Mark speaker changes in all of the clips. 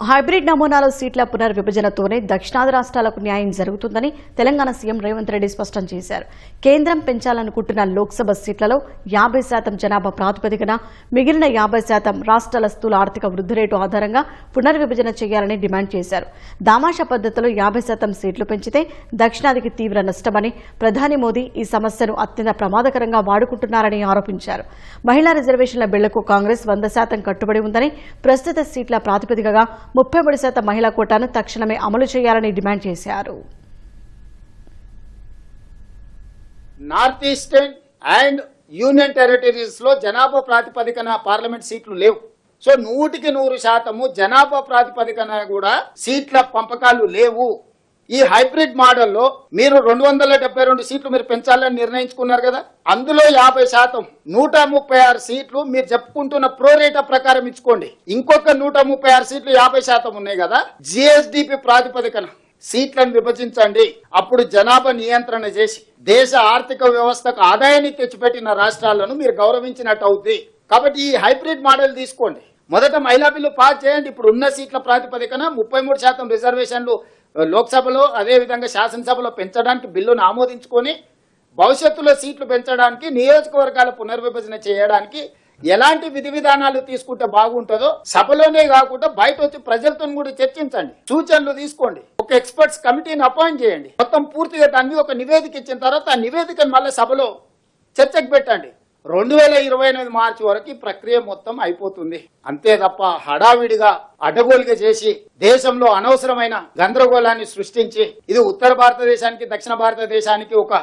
Speaker 1: Hybrid నమూనాలో సీట్ల పునర్విభజనతోనే దక్షిణాది రాష్ట్రాలకు న్యాయం జరుగుతుందని తెలంగాణ సీఎం రేవంత్ రెడ్డి స్పష్టం చేశారు. కేంద్రం పెంచాలనుకుంటున్న లోక్సభ సీట్లలో 50% జనాభా ప్రాతిపదికన మిగిలిన 50% రాష్ట్రాల స్థూల ఆర్థిక వృద్ధి రేటు ఆధారంగా పునర్విభజన చేయాలని డిమాండ్ చేశారు. దామాషా పద్ధతిలో 50% సీట్లు పెంచితే దక్షిణాదికి తీవ్ర నష్టమని ప్రధాని మోదీ ఈ సమస్యను అత్యంత ప్రమాదకరంగా వాడుకుంటున్నారని ఆరోపించారు. మహిళా రిజర్వేషన్ల బిళ్లకు కాంగ్రెస్ 100% కట్టుబడి ఉందని, ప్రస్తుత సీట్ల ప్రాతిపదికగా 33% మహిళా కోటాను తక్షణమే అమలు చేయాలని డిమాండ్ చేశారు.
Speaker 2: North eastern and union territories లో జనాభా ప్రాతిపదికన పార్లమెంట్ సీట్లు లేవు. సో 100% జనాభా ప్రాతిపదికన కూడా సీట్ల పంపకాలు లేవు. ఈ హైబ్రిడ్ మోడల్లో మీరు 272 సీట్లు మీరు పెంచాలని నిర్ణయించుకున్నారు కదా, అందులో 50% 136 సీట్లు మీరు చెప్పుకుంటున్న ప్రోరేటా ప్రకారం ఇచ్చుకోండి. ఇంకొక 136 సీట్లు 50% ఉన్నాయి కదా, జిఎస్డిపి ప్రాతిపదికన సీట్లను విభజించండి. అప్పుడు జనాభా నియంత్రణ చేసి దేశ ఆర్థిక వ్యవస్థకు ఆదాయాన్ని తెచ్చిపెట్టిన రాష్ట్రాలను మీరు గౌరవించినట్టు అవుతుంది. కాబట్టి ఈ హైబ్రిడ్ మోడల్ తీసుకోండి. మొదట మహిళా బిల్లు పాస్ చేయండి. ఇప్పుడు ఉన్న సీట్ల ప్రాతిపదికన 33% రిజర్వేషన్లు లోక్సభలో అదేవిధంగా శాసనసభలో పెంచడానికి బిల్లును ఆమోదించుకొని భవిష్యత్తులో సీట్లు పెంచడానికి, నియోజకవర్గాల పునర్విభజన చేయడానికి ఎలాంటి విధి విధానాలు తీసుకుంటే బాగుంటుందో సభలోనే కాకుండా బయట వచ్చి ప్రజలతో కూడా చర్చించండి, సూచనలు తీసుకోండి. ఒక ఎక్స్పర్ట్స్ కమిటీని అపాయింట్ చేయండి. మొత్తం పూర్తిగా దాన్ని ఒక నివేదిక ఇచ్చిన తర్వాత ఆ నివేదికను మళ్ళీ సభలో చర్చకు పెట్టండి. 2028 మార్చి వరకు ఈ ప్రక్రియ మొత్తం అయిపోతుంది. అంతే తప్ప హడావిడిగా అడ్డగోలుగా చేసి దేశంలో అనవసరమైన గందరగోళాన్ని సృష్టించి ఇది ఉత్తర భారతదేశానికి దక్షిణ భారతదేశానికి ఒక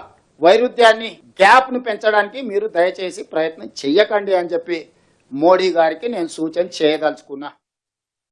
Speaker 2: వైరుధ్యాన్ని, గ్యాప్ ను పెంచడానికి మీరు దయచేసి ప్రయత్నం చెయ్యకండి అని చెప్పి మోడీ గారికి నేను సూచన చేయదలుచుకున్నా.